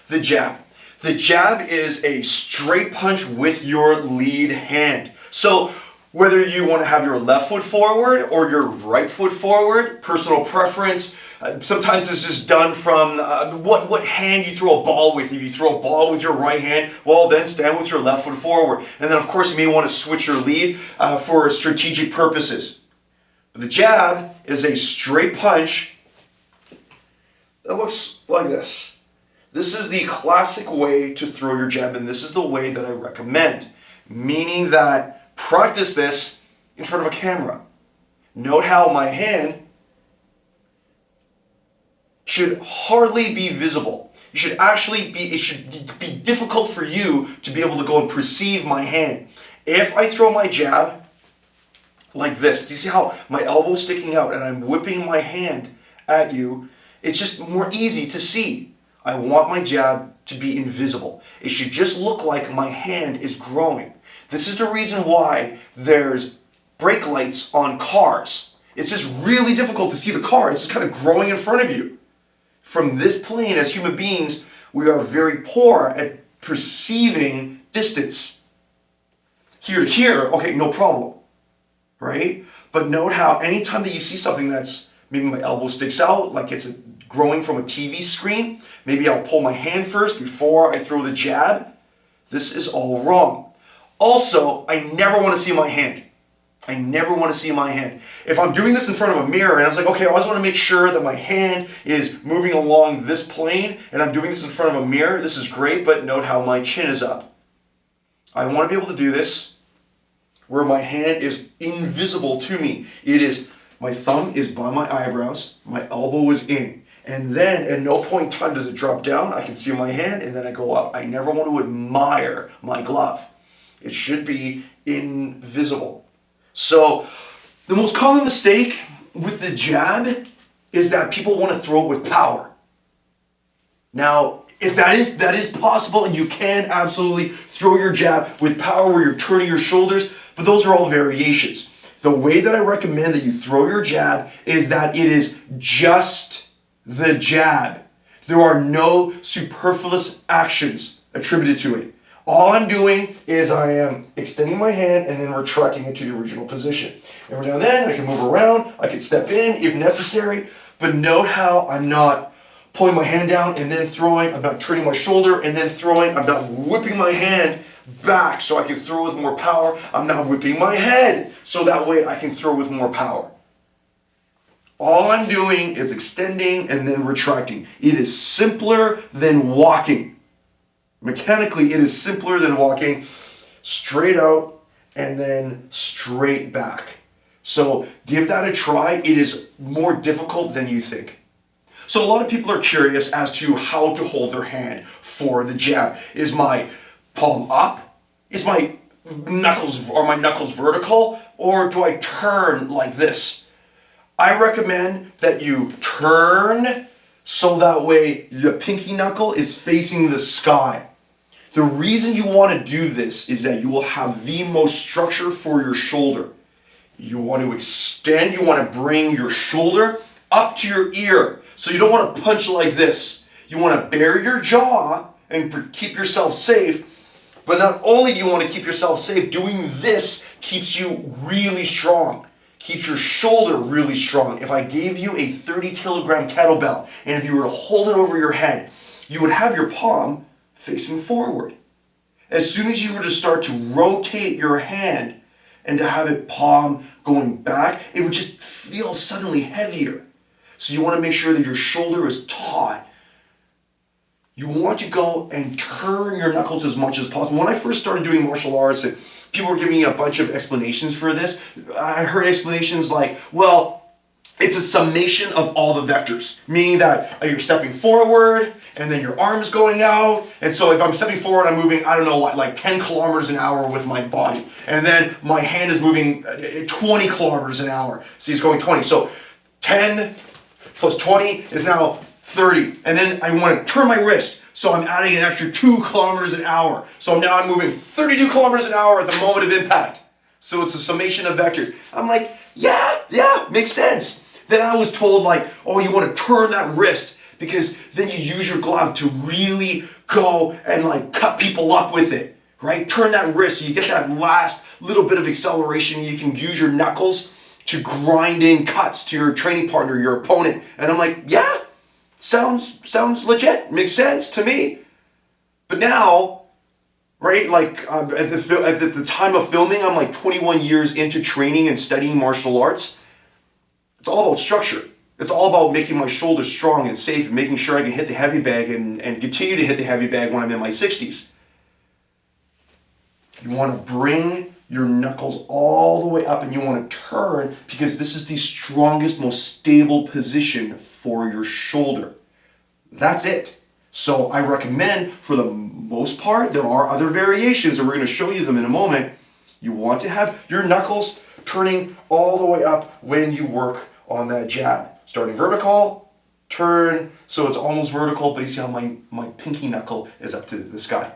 The jab. The jab is a straight punch with your lead hand. So whether you want to have your left foot forward or your right foot forward, personal preference. Sometimes this is done from what hand you throw a ball with. If you throw a ball with your right hand, well then stand with your left foot forward. And then of course you may want to switch your lead for strategic purposes. The jab is a straight punch that looks like this. This is the classic way to throw your jab, and this is the way that I recommend. Meaning that practice this in front of a camera. Note how my hand should hardly be visible. It should be difficult for you to be able to go and perceive my hand. If I throw my jab like this, do you see how my elbow's sticking out and I'm whipping my hand at you? It's just more easy to see. I want my jab to be invisible. It should just look like my hand is growing. This is the reason why there's brake lights on cars. It's just really difficult to see the car. It's just kind of growing in front of you. From this plane, as human beings, we are very poor at perceiving distance. Here to here, okay, no problem, right? But note how anytime that you see something that's, maybe my elbow sticks out, like it's growing from a TV screen, maybe I'll pull my hand first before I throw the jab. This is all wrong. Also, I never want to see my hand. I never want to see my hand. If I'm doing this in front of a mirror and I was like, okay, I always want to make sure that my hand is moving along this plane and I'm doing this in front of a mirror, this is great, but note how my chin is up. I want to be able to do this where my hand is invisible to me. My thumb is by my eyebrows, my elbow is in. And then at no point in time does it drop down. I can see my hand and then I go up. I never want to admire my glove. It should be invisible. So the most common mistake with the jab is that people want to throw it with power. Now, if that is possible, and you can absolutely throw your jab with power where you're turning your shoulders, but those are all variations. The way that I recommend that you throw your jab is that it is just the jab. There are no superfluous actions attributed to it. All I'm doing is I am extending my hand and then retracting it to the original position. Every now and then I can move around, I can step in if necessary, but note how I'm not pulling my hand down and then throwing, I'm not turning my shoulder and then throwing, I'm not whipping my hand back so I can throw with more power, I'm not whipping my head so that way I can throw with more power. All I'm doing is extending and then retracting. It is simpler than walking. Mechanically, it is simpler than walking straight out and then straight back. So give that a try. It is more difficult than you think. So a lot of people are curious as to how to hold their hand for the jab. Is my palm up? Is my knuckles vertical? Or do I turn like this? I recommend that you turn so that way your pinky knuckle is facing the sky. The reason you want to do this is that you will have the most structure for your shoulder. You want to extend, you want to bring your shoulder up to your ear. So you don't want to punch like this. You want to bare your jaw and keep yourself safe. But not only do you want to keep yourself safe, doing this keeps you really strong. Keeps your shoulder really strong. If I gave you a 30-kilogram kettlebell and if you were to hold it over your head, you would have your palm facing forward. As soon as you were to start to rotate your hand and to have it palm going back, it would just feel suddenly heavier. So you want to make sure that your shoulder is taut. You want to go and turn your knuckles as much as possible. When I first started doing martial arts, people were giving me a bunch of explanations for this. I heard explanations like, well, it's a summation of all the vectors, meaning that you're stepping forward and then your arm's going out. And so if I'm stepping forward, I'm moving, I don't know what, like 10 kilometers an hour with my body. And then my hand is moving 20 kilometers an hour. See, it's going 20. So 10 plus 20 is now 30. And then I want to turn my wrist. So I'm adding an extra 2 kilometers an hour. So now I'm moving 32 kilometers an hour at the moment of impact. So it's a summation of vectors. I'm like, yeah, makes sense. Then I was told like, oh, you want to turn that wrist because then you use your glove to really go and like cut people up with it, right? Turn that wrist so you get that last little bit of acceleration. You can use your knuckles to grind in cuts to your training partner, your opponent. And I'm like, yeah, sounds legit, makes sense to me. But now, right, like at the time of filming, I'm like 21 years into training and studying martial arts. It's all about structure. It's all about making my shoulders strong and safe and making sure I can hit the heavy bag and continue to hit the heavy bag when I'm in my 60s. You want to bring your knuckles all the way up and you want to turn because this is the strongest, most stable position for your shoulder. That's it. So I recommend, for the most part, there are other variations and we're going to show you them in a moment. You want to have your knuckles turning all the way up when you work on that jab. Starting vertical, turn, so it's almost vertical, but you see how my pinky knuckle is up to the sky.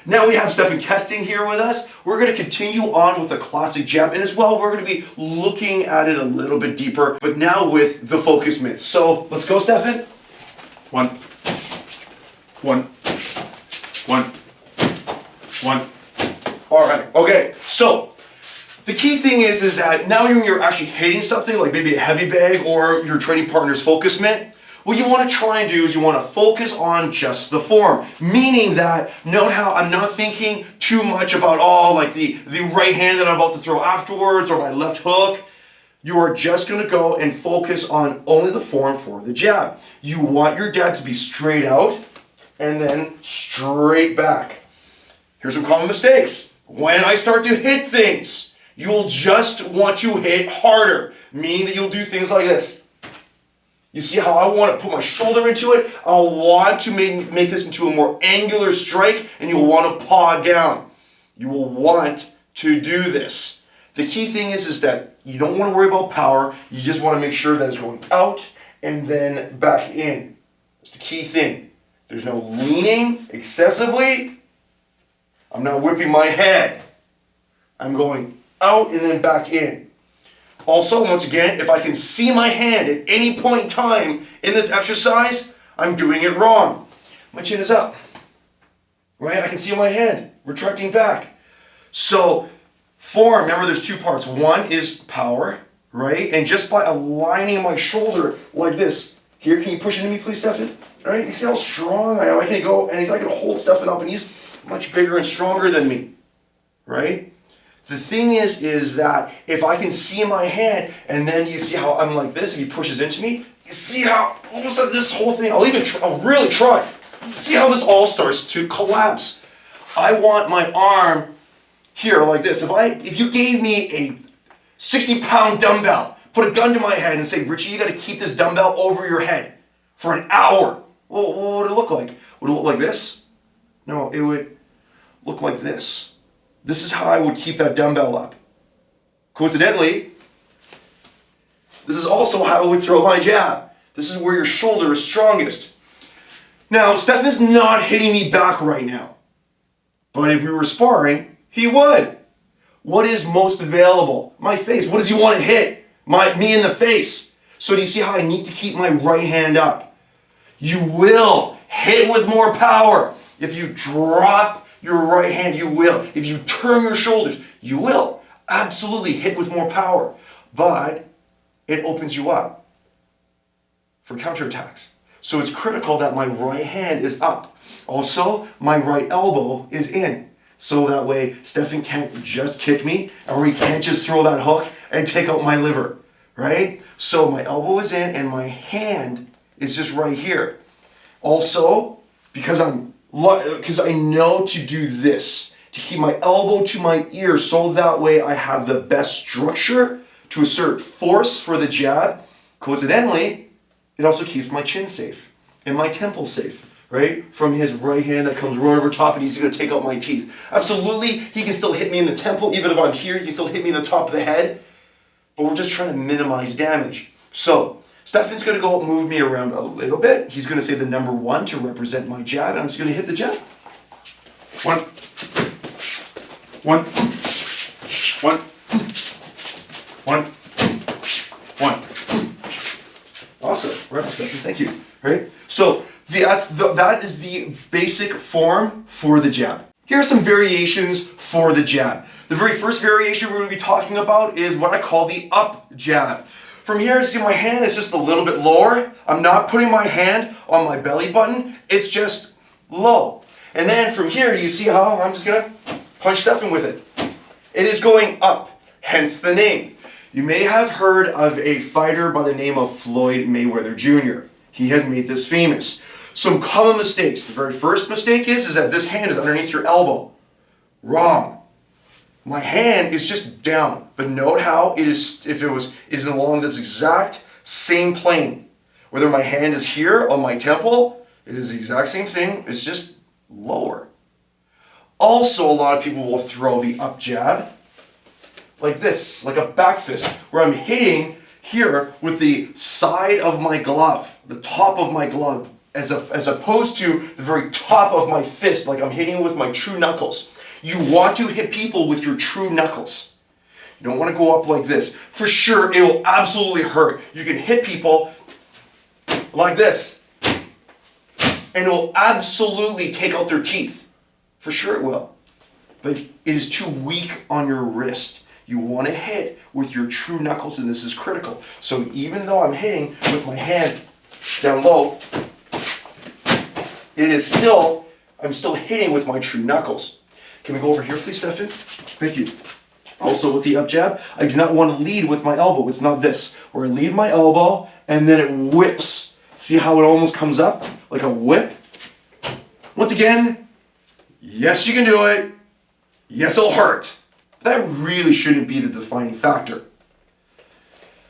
Now we have Stefan Kesting here with us. We're going to continue on with the classic jab, and as well, we're going to be looking at it a little bit deeper, but now with the focus mitts. So let's go, Stefan. One. All right, okay, so the key thing is that now when you're actually hitting something, like maybe a heavy bag or your training partner's focus mitt, what you want to try and do is you want to focus on just the form. Meaning that, note how I'm not thinking too much about, like the right hand that I'm about to throw afterwards or my left hook. You are just going to go and focus on only the form for the jab. You want your jab to be straight out and then straight back. Here's some common mistakes. When I start to hit things, you'll just want to hit harder, meaning that you'll do things like this. You see how I want to put my shoulder into it? I want to make this into a more angular strike, and you'll want to paw down. You will want to do this. The key thing is that you don't want to worry about power. You just want to make sure that it's going out and then back in. That's the key thing. There's no leaning excessively. I'm not whipping my head. I'm going out and then back in. Also, once again, if I can see my hand at any point in time in this exercise, I'm doing it wrong. My chin is up, right? I can see my hand retracting back. So, form, remember there's two parts. One is power, right? And just by aligning my shoulder like this, here, can you push into me please, Stefan? All right, you see how strong I am? I can go, and I can hold Stefan up, and he's much bigger and stronger than me, right? The thing is that if I can see my hand, and then you see how I'm like this, if he pushes into me, you see how all of a sudden this whole thing, I'll really try. See how this all starts to collapse. I want my arm here like this. If you gave me a 60-pound dumbbell, put a gun to my head and say, Richie, you got to keep this dumbbell over your head for an hour. Well, what would it look like? Would it look like this? No, it would look like this. This is how I would keep that dumbbell up. Coincidentally, this is also how I would throw my jab. This is where your shoulder is strongest. Now, Stefan's not hitting me back right now. But if we were sparring, he would. What is most available? My face. What does he want to hit? Me in the face. So do you see how I need to keep my right hand up? You will hit with more power. If you drop your right hand, you will. If you turn your shoulders, you will absolutely hit with more power. But it opens you up for counterattacks. So it's critical that my right hand is up. Also, my right elbow is in. So that way, Stefan can't just kick me, or he can't just throw that hook and take out my liver, right? So my elbow is in and my hand is just right here. Also, because I know to do this, to keep my elbow to my ear so that way I have the best structure to assert force for the jab. Coincidentally, it also keeps my chin safe and my temple safe, right? From his right hand that comes right over top and he's going to take out my teeth. Absolutely, he can still hit me in the temple. Even if I'm here, he can still hit me in the top of the head. But we're just trying to minimize damage. So, Stefan's going to go move me around a little bit. He's going to say the number 1 to represent my jab, and I'm just going to hit the jab. One. Awesome. Right on, Stefan. Thank you. right? So that is the basic form for the jab. Here are some variations for the jab. The very first variation we're going to be talking about is what I call the up jab. From here, see my hand is just a little bit lower. I'm not putting my hand on my belly button. It's just low. And then from here, you see how I'm just going to punch Stefan with it. It is going up, hence the name. You may have heard of a fighter by the name of Floyd Mayweather Jr. He has made this famous. Some common mistakes. The very first mistake is that this hand is underneath your elbow. Wrong. My hand is just down, but note how it is, it is along this exact same plane. Whether my hand is here on my temple, it is the exact same thing, it's just lower. Also, a lot of people will throw the up jab like this, like a back fist, where I'm hitting here with the side of my glove, the top of my glove, as opposed to the very top of my fist, like I'm hitting with my true knuckles. You want to hit people with your true knuckles. You don't want to go up like this. For sure, it will absolutely hurt. You can hit people like this, and it will absolutely take out their teeth. For sure it will. But it is too weak on your wrist. You want to hit with your true knuckles, and this is critical. So even though I'm hitting with my hand down low, I'm still hitting with my true knuckles. Can we go over here, please, Stefan? Thank you. Also, with the up jab, I do not want to lead with my elbow. It's not this, where I lead my elbow, and then it whips. See how it almost comes up like a whip? Once again, yes, you can do it. Yes, it'll hurt. That really shouldn't be the defining factor.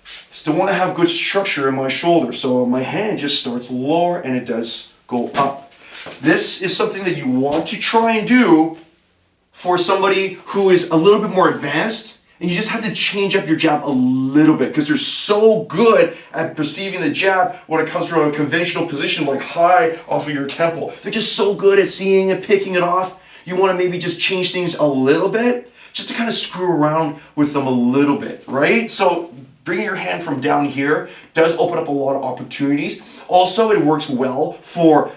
Still want to have good structure in my shoulder, so my hand just starts lower and it does go up. This is something that you want to try and do for somebody who is a little bit more advanced, and you just have to change up your jab a little bit because they're so good at perceiving the jab when it comes from a conventional position like high off of your temple. They're just so good at seeing and picking it off. You want to maybe just change things a little bit just to kind of screw around with them a little bit, right? So bringing your hand from down here does open up a lot of opportunities. Also, it works well for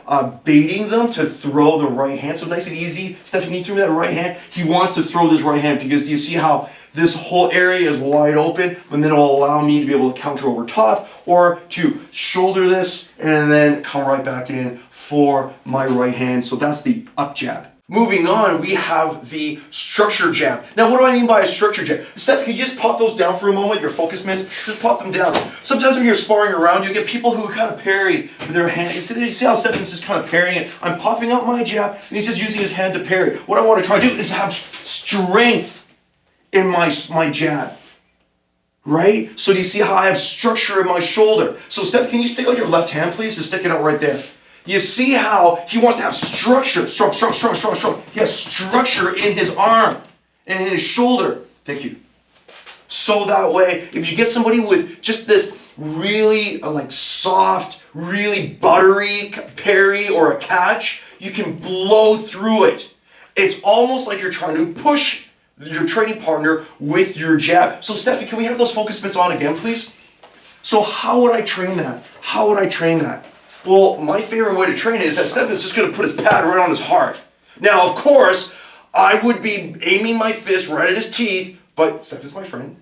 baiting them to throw the right hand. So nice and easy. Stefan, you threw that right hand. He wants to throw this right hand because do you see how this whole area is wide open, and then it'll allow me to be able to counter over top or to shoulder this and then come right back in for my right hand. So that's the up jab. Moving on, we have the structure jab. Now, what do I mean by a structure jab? Steph, can you just pop those down for a moment? Your focus mitts, just pop them down. Sometimes when you're sparring around, you get people who kind of parry with their hand. You see how Stephan's just kind of parrying it? I'm popping out my jab, and he's just using his hand to parry. What I want to try to do is have strength in my jab. Right? So do you see how I have structure in my shoulder? So Steph, can you stick out your left hand, please? Just stick it out right there. You see how he wants to have structure, strong. He has structure in his arm and in his shoulder. Thank you. So that way, if you get somebody with just this really like soft, really buttery parry or a catch, you can blow through it. It's almost like you're trying to push your training partner with your jab. So Steffi, can we have those focus mitts on again, please? So how would I train that? Well, my favorite way to train it is that Stefan's just going to put his pad right on his heart. Now, of course, I would be aiming my fist right at his teeth, but Stefan's my friend,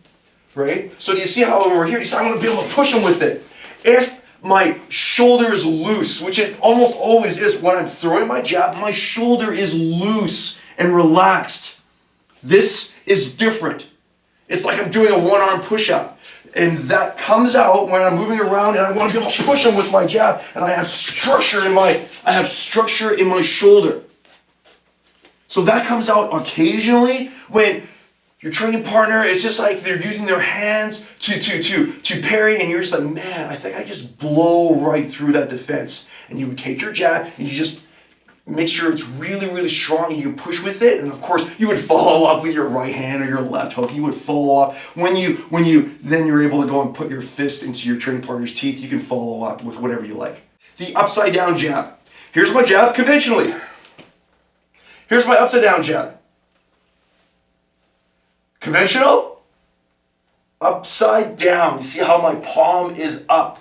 right? So do you see how when we're here, do you see how I'm going to be able to push him with it? If my shoulder is loose, which it almost always is when I'm throwing my jab, my shoulder is loose and relaxed. This is different. It's like I'm doing a one-arm push-up. And that comes out when I'm moving around and I want to be able to push them with my jab, and I have structure in my shoulder. So that comes out occasionally when your training partner is just like they're using their hands to parry, and you're just like, man, I think I just blow right through that defense. And you would take your jab and you just make sure it's really, really strong and you push with it. And of course, you would follow up with your right hand or your left hook. You would follow up. When you're able to go and put your fist into your training partner's teeth, you can follow up with whatever you like. The upside down jab. Here's my jab conventionally. Here's my upside down jab. Conventional, upside down. You see how my palm is up.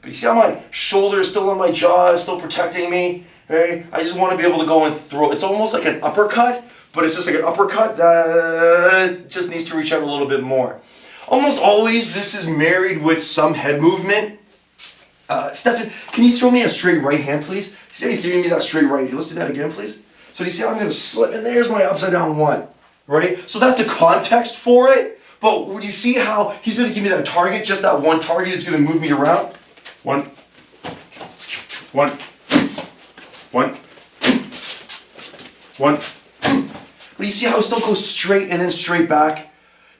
But you see how my shoulder is still on my jaw, is still protecting me? Okay? I just want to be able to go and throw. It's almost like an uppercut, but it's just like an uppercut that just needs to reach out a little bit more. Almost always this is married with some head movement. Stefan, can you throw me a straight right hand, please? See how he's giving me that straight right. Let's do that again, please. So do you see how I'm going to slip? And there's my upside down one, right? So that's the context for it. But would you see how he's going to give me that target? Just that one target is going to move me around. One. But you see how it still goes straight and then straight back?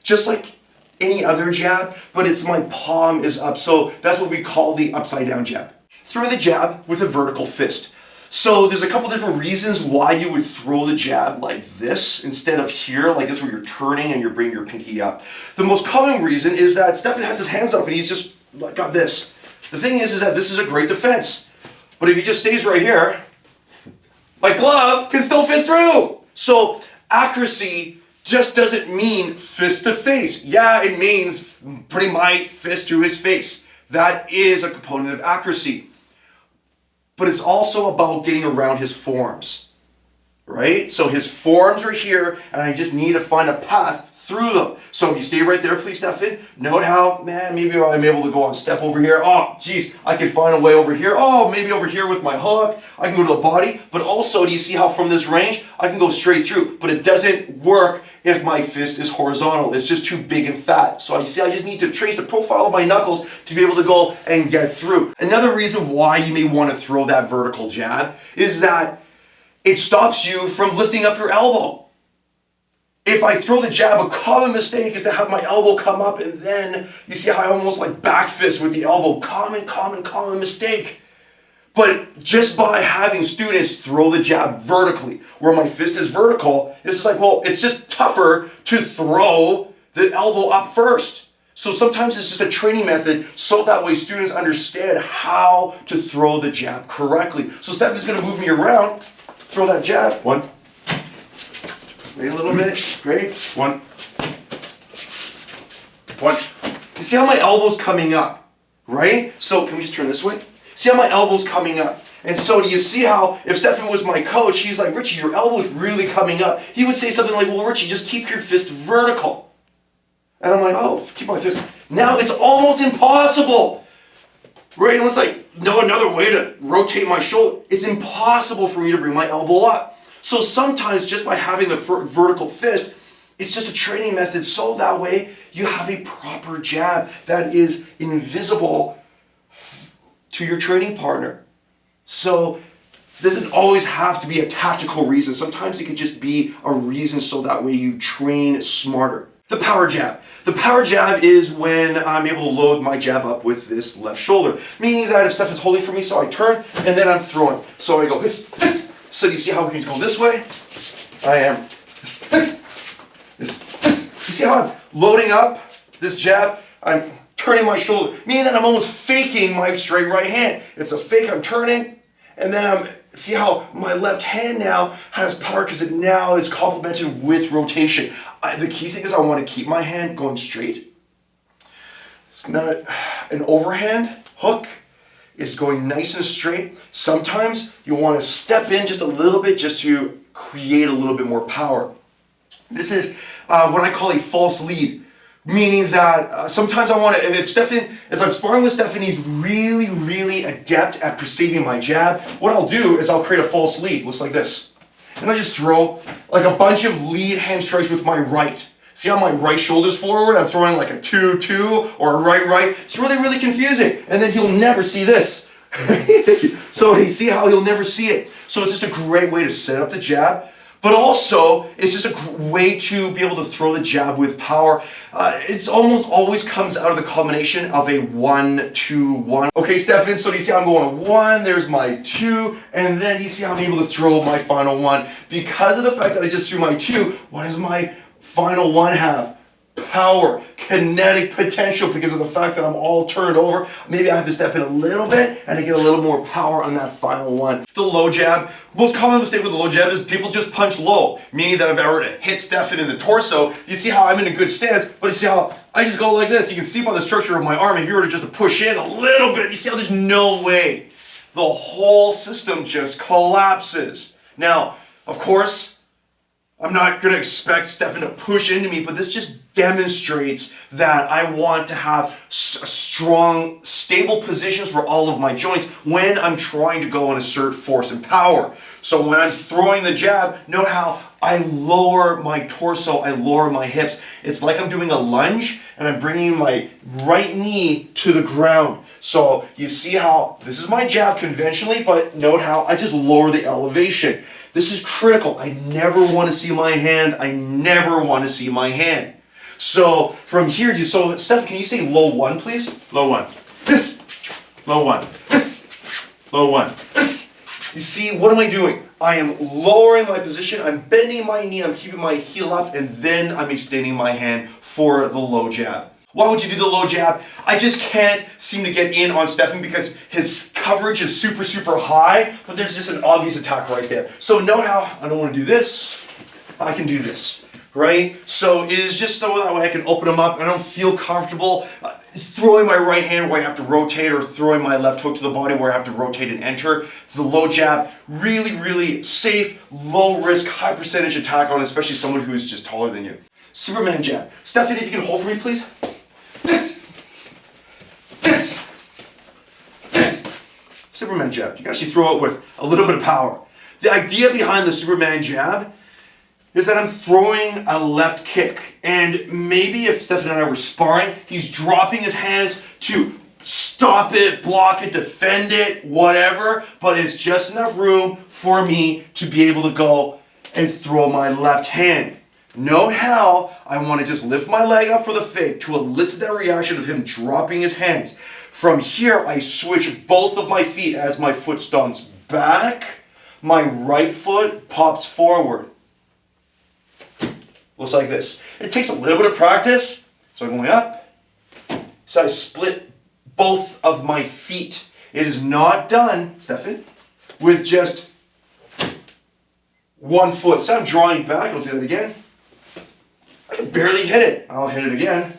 Just like any other jab, but it's my palm is up. So that's what we call the upside down jab. Throw the jab with a vertical fist. So there's a couple different reasons why you would throw the jab like this instead of here, like this where you're turning and you're bringing your pinky up. The most common reason is that Stefan has his hands up and he's just like got this. The thing is that this is a great defense. But if he just stays right here, my glove can still fit through. So accuracy just doesn't mean fist to face. Yeah, it means putting my fist to his face. That is a component of accuracy. But it's also about getting around his forearms, right? So his forearms are here, and I just need to find a path through them. So if you stay right there, please, Stefan, note how, man, maybe I'm able to go on a step over here. Oh, geez, I can find a way over here. Oh, maybe over here with my hook. I can go to the body. But also, do you see how from this range, I can go straight through. But it doesn't work if my fist is horizontal. It's just too big and fat. So you see, I just need to trace the profile of my knuckles to be able to go and get through. Another reason why you may want to throw that vertical jab is that it stops you from lifting up your elbow. If I throw the jab, a common mistake is to have my elbow come up and then you see how I almost like back fist with the elbow. Common mistake. But just by having students throw the jab vertically, where my fist is vertical, it's just like, well, it's just tougher to throw the elbow up first. So sometimes it's just a training method so that way students understand how to throw the jab correctly. So Stefan's going to move me around, throw that jab. One. Wait a little bit. Great. One. You see how my elbow's coming up, right? So can we just turn this way? See how my elbow's coming up? And so do you see how, if Stefan was my coach, he's like, Richie, your elbow's really coming up. He would say something like, well, Richie, just keep your fist vertical. And I'm like, oh, keep my fist. Now it's almost impossible, right? Unless I know another way to rotate my shoulder. It's impossible for me to bring my elbow up. So sometimes just by having the vertical fist, it's just a training method so that way you have a proper jab that is invisible to your training partner. So it doesn't always have to be a tactical reason. Sometimes it could just be a reason so that way you train smarter. The power jab. The power jab is when I'm able to load my jab up with this left shoulder. Meaning that if Stefan's holding for me, so I turn and then I'm throwing. So I go this. So do you see how we can go this way? I am this. You see how I'm loading up this jab? I'm turning my shoulder, meaning that I'm almost faking my straight right hand. It's a fake, I'm turning, and then see how my left hand now has power because it now is complemented with rotation. The key thing is I want to keep my hand going straight. It's not an overhand hook. Is going nice and straight. Sometimes you want to step in just a little bit just to create a little bit more power. This is what I call a false lead, meaning that sometimes I want to, and if Stefan, as I'm sparring with Stefan, he's really adept at perceiving my jab, what I'll do is I'll create a false lead, looks like this. And I just throw like a bunch of lead hand strikes with my right. See how my right shoulder's forward? I'm throwing like a 2-2 or a right. It's really confusing. And then he'll never see this. So you see how he'll never see it. So it's just a great way to set up the jab. But also, it's just a way to be able to throw the jab with power. It's almost always comes out of the combination of a 1-2-1. Okay, Stefan, so do you see how I'm going 1, there's my 2, and then you see how I'm able to throw my final 1. Because of the fact that I just threw my 2, what does my final 1 have? power, kinetic potential because of the fact that I'm all turned over. Maybe I have to step in a little bit and I get a little more power on that final one. The low jab, most common mistake with the low jab is people just punch low, meaning that if I were to hit Stefan in the torso, you see how I'm in a good stance, but you see how I just go like this. You can see by the structure of my arm, if you were to just push in a little bit, you see how there's no way. The whole system just collapses. Now, of course, I'm not going to expect Stefan to push into me, but this just demonstrates that I want to have strong, stable positions for all of my joints when I'm trying to go and assert force and power. So when I'm throwing the jab, note how I lower my torso, I lower my hips. It's like I'm doing a lunge and I'm bringing my right knee to the ground. So you see how this is my jab conventionally, but note how I just lower the elevation. This is critical. I never want to see my hand. I never want to see my hand. So from here, so Steph, can you say low one, please? Low one. This. Low one. This. Low one. This. You see, what am I doing? I am lowering my position. I'm bending my knee. I'm keeping my heel up, and then I'm extending my hand for the low jab. Why would you do the low jab? I just can't seem to get in on Stefan because his coverage is super, super high, but there's just an obvious attack right there. So note how I don't want to do this. I can do this, right? So it is just so that way I can open them up. I don't feel comfortable throwing my right hand where I have to rotate or throwing my left hook to the body where I have to rotate and enter. The low jab, really, really safe, low risk, high percentage attack on especially someone who is just taller than you. Superman jab. Stefan, if you can hold for me, please. This. This. This. Superman jab. You can actually throw it with a little bit of power. The idea behind the Superman jab is that I'm throwing a left kick. And maybe if Stefan and I were sparring, he's dropping his hands to stop it, block it, defend it, whatever. But it's just enough room for me to be able to go and throw my left hand. Note how I want to just lift my leg up for the fake to elicit that reaction of him dropping his hands. From here, I switch both of my feet as my foot stomps back. My right foot pops forward. Looks like this. It takes a little bit of practice. So I'm going up. So I split both of my feet. It is not done, Stefan, with just one foot. So I'm drawing back. I'll do that again. I can barely hit it. I'll hit it again.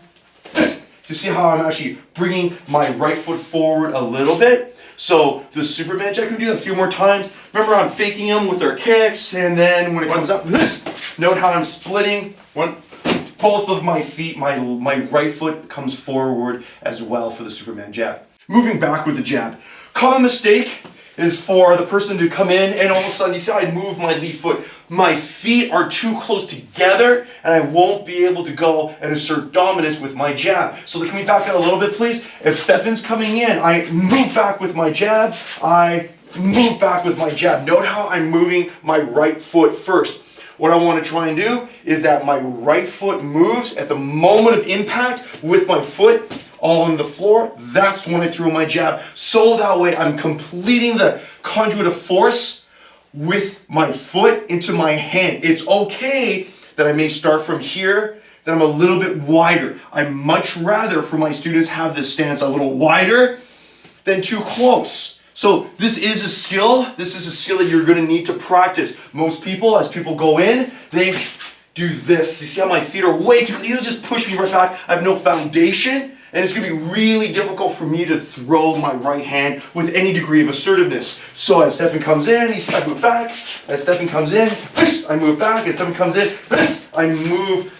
This. You see how I'm actually bringing my right foot forward a little bit? So the Superman jab, I can do that a few more times. Remember, I'm faking them with our kicks, and then when it comes up, this. Note how I'm splitting both of my feet. My right foot comes forward as well for the Superman jab. Moving back with the jab. Common mistake is for the person to come in and all of a sudden, you see I move my lead foot. My feet are too close together and I won't be able to go and assert dominance with my jab. So can we back out a little bit, please? If Stefan's coming in, I move back with my jab. I move back with my jab. Note how I'm moving my right foot first. What I want to try and do is that my right foot moves at the moment of impact with my foot all on the floor. That's when I throw my jab. So that way I'm completing the conduit of force with my foot into my hand. It's okay that I may start from here, that I'm a little bit wider. I'd much rather for my students have this stance a little wider than too close. So this is a skill. This is a skill that you're going to need to practice. Most people, as people go in, they do this. You see how my feet are way too, you just push me right back. I have no foundation. And it's going to be really difficult for me to throw my right hand with any degree of assertiveness. So as Stefan comes in, I move back. As Stefan comes in, I move back. As Stefan comes in, I move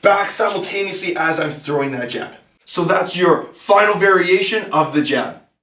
back simultaneously as I'm throwing that jab. So that's your final variation of the jab.